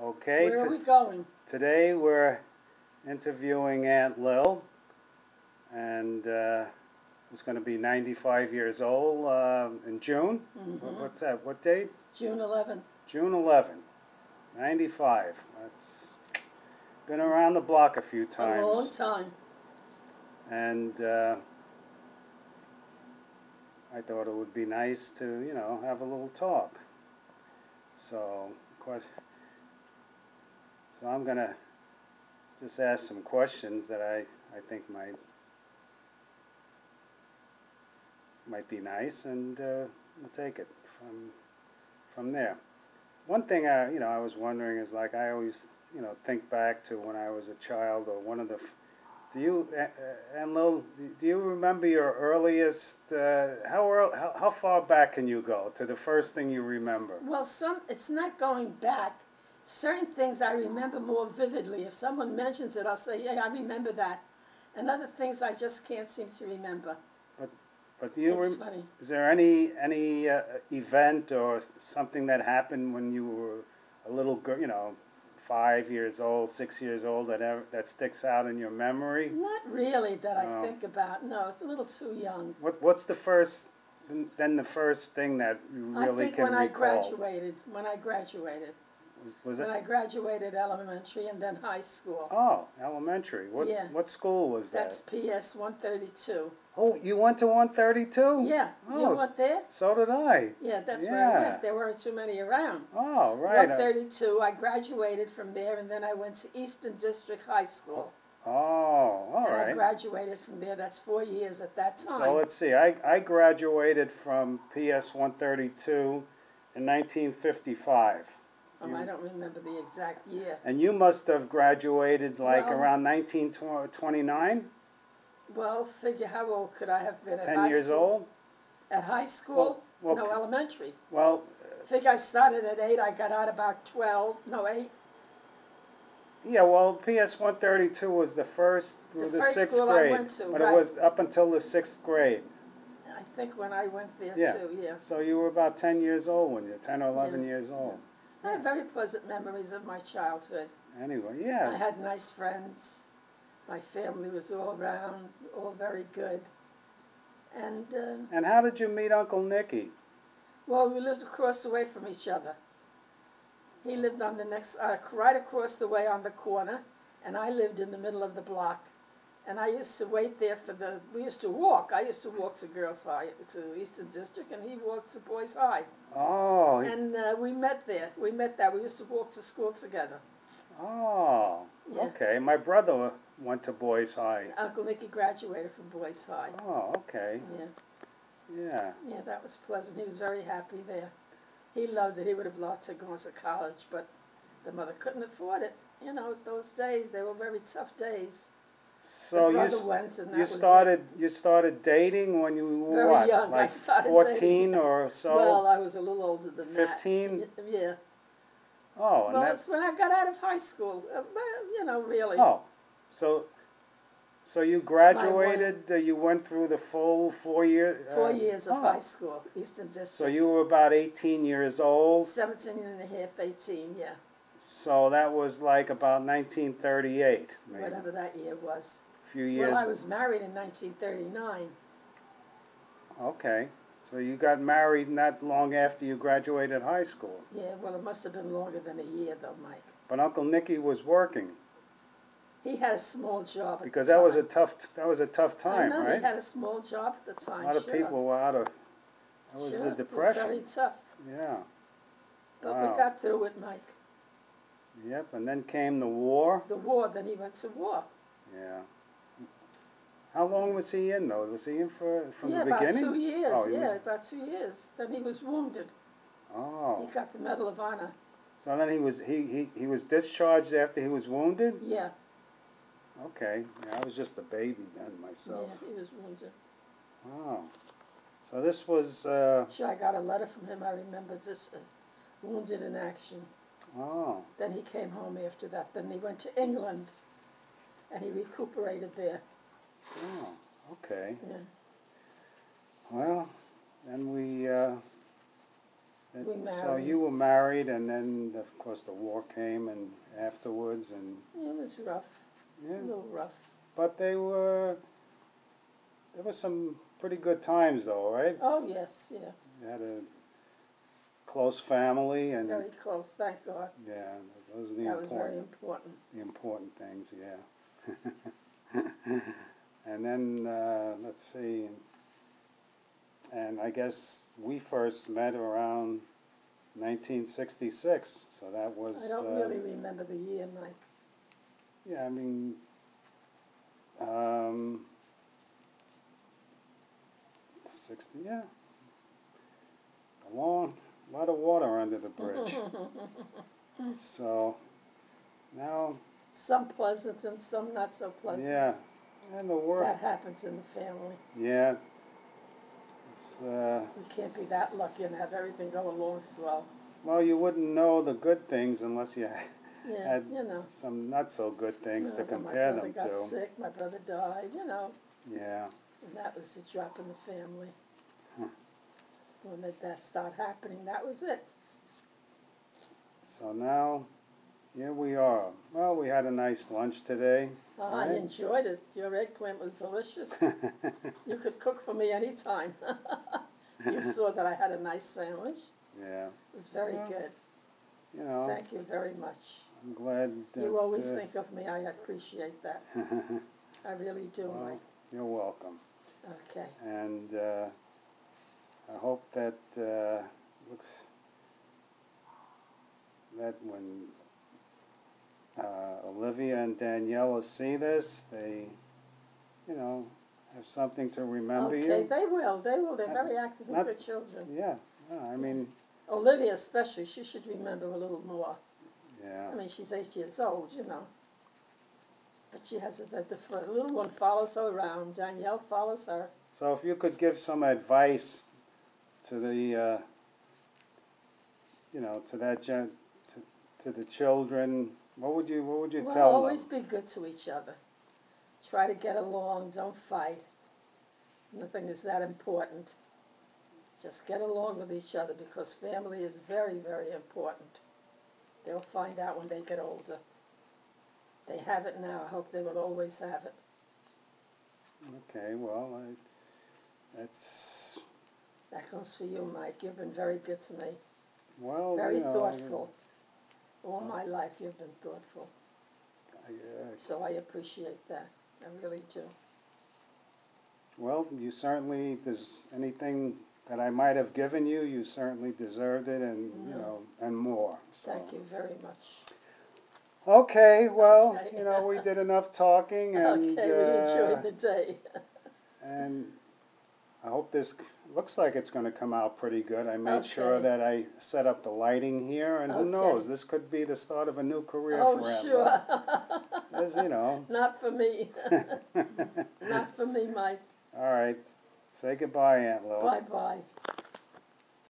Okay. Where are we going? Today we're interviewing Aunt Lil, and who's going to be 95 years old in June. What's that? What date? June 11th. June 11th. 95. That's been around the block a few times. A long time. And I thought it would be nice to, have a little talk. So, I'm going to just ask some questions that I think might be nice, and we'll take it from there. One thing I was wondering is, like, I always think back to when I was a child, or one of the and Lil, do you remember your earliest? How far back can you go to the first thing you remember? Well, it's not going back. Certain things I remember more vividly. If someone mentions it, I'll say, yeah, I remember that. And other things I just can't seem to remember. But do you? It's funny. Is there any event or something that happened when you were a little girl, 5 years old, 6 years old, that sticks out in your memory? Not really that I think about. No, it's a little too young. What's the first? Then the first thing that you really can recall? I think when I graduated. Was it? When I graduated elementary and then high school. Oh, elementary. What school was that? That's PS 132. Oh, you went to 132? Yeah. Oh, you went there? So did I. Yeah, that's where I went. There weren't too many around. Oh, right. 132. I graduated from there, and then I went to Eastern District High School. Oh, all right. I graduated from there. That's 4 years at that time. So let's see. I graduated from PS 132 in 1955. I don't remember the exact year. And you must have graduated around 1929? Well, figure how old could I have been 10 years old? At high school? Well, no, elementary. Well, figure I started at 8, I got out about 8. Yeah, well, PS 132 was the first through the 6th school grade. I went to, but right. It was up until the 6th grade. I think when I went there too, yeah. So you were about 10 years old when you're 10 or 11 years old. I have very pleasant memories of my childhood. Anyway, yeah. I had nice friends. My family was all around, all very good. And how did you meet Uncle Nicky? Well, we lived across the way from each other. He lived on the next, right across the way on the corner, and I lived in the middle of the block. And I used to wait there we used to walk. I used to walk to Girls High, to Eastern District, and he walked to Boys High. Oh. And we met there. We used to walk to school together. Oh, yeah. Okay. My brother went to Boys High. Uncle Nicky graduated from Boys High. Oh, okay. Yeah, that was pleasant. He was very happy there. He loved it. He would have loved to go to college, but the mother couldn't afford it. Those days, they were very tough days. So you started dating when you were very what? young. Like I started 14 dating. or so? Well, I was a little older than 15? that. 15? Yeah. Oh, well, that's when I got out of high school. Really. Oh, so you graduated. You went through the full 4 year. 4 years of high school, Eastern District. So you were about 18 years old. 17 and a half, 18, yeah. So that was like about 1938, maybe. Whatever that year was. A few years. Well, I was married in 1939. Okay. So you got married not long after you graduated high school. Yeah, well, it must have been longer than a year, though, Mike. But Uncle Nicky was working. He had a small job at because the time. that was a tough time, I know, right? He had a small job at the time. A lot of people were out of. That was the Depression. It was very tough. Yeah. But we got through it, Mike. Yep, and then came the war. The war, then he went to war. Yeah. How long was he in, though? Was he in from the beginning? About 2 years. Oh, about 2 years. Then he was wounded. Oh. He got the Medal of Honor. So then he was discharged after he was wounded? Yeah. Okay. Yeah, I was just a baby then myself. Yeah, he was wounded. Oh. So this was... Sure, I got a letter from him, I remember, just wounded in action. Oh. Then he came home after that. Then he went to England, and he recuperated there. Oh, okay. Yeah. Well, then we We married. So you were married, and then of course the war came, and afterwards, and It was rough. yeah. A little rough. But there were some pretty good times, though, right? Oh yes, yeah. You had a close family, and Very close, thank God. yeah, those are That was very important. the important things, yeah. And then let's see, and I guess we first met around 1966, so that was. I don't really remember the year, Mike. Yeah, I mean, 60, yeah. A lot of water under the bridge. So now. Some pleasant and some not so pleasant. Yeah, and the work. That happens in the family. Yeah. You can't be that lucky and have everything go along swell. Well, you wouldn't know the good things unless you Yeah, had you know. some not so good things to compare them to. My brother got sick, my brother died, you know. Yeah. And that was a drop in the family. Huh. When that started happening, that was it. So now, here we are. Well, we had a nice lunch today. I enjoyed it. Your eggplant was delicious. You could cook for me anytime. You saw that I had a nice sandwich. Yeah. It was very good. You know. Thank you very much. I'm glad that You always think of me. I appreciate that. I really do, well, Mike. You're welcome. Okay. And I hope that looks that when Olivia and Daniela see this, they, you know, have something to remember you. Okay, they will. They will. They're very active and good children. Yeah. I mean. Olivia especially, she should remember a little more. Yeah. I mean, she's 8 years old, you know. But she has the little one follows her around. Danielle follows her. So if you could give some advice to the, you know, to that to the children, what would you tell them? Always be good to each other. Try to get along. Don't fight. Nothing is that important. Just get along with each other because family is very, very important. They'll find out when they get older. They have it now. I hope they will always have it. Okay, well, That goes for you, Mike. You've been very good to me. Well, very you know, thoughtful. All my life you've been thoughtful. So I appreciate that. I really do. Well, you certainly, there's anything that I might have given you, you certainly deserved it, and you know, and more. So. Thank you very much. Okay, well, you know, we did enough talking, and we enjoyed the day. And I hope this looks like it's going to come out pretty good. I made sure that I set up the lighting here, and who knows, this could be the start of a new career for him. Oh, sure. As you know. Not for me. Not for me, Mike. All right. Say goodbye, Aunt Lil. Bye-bye.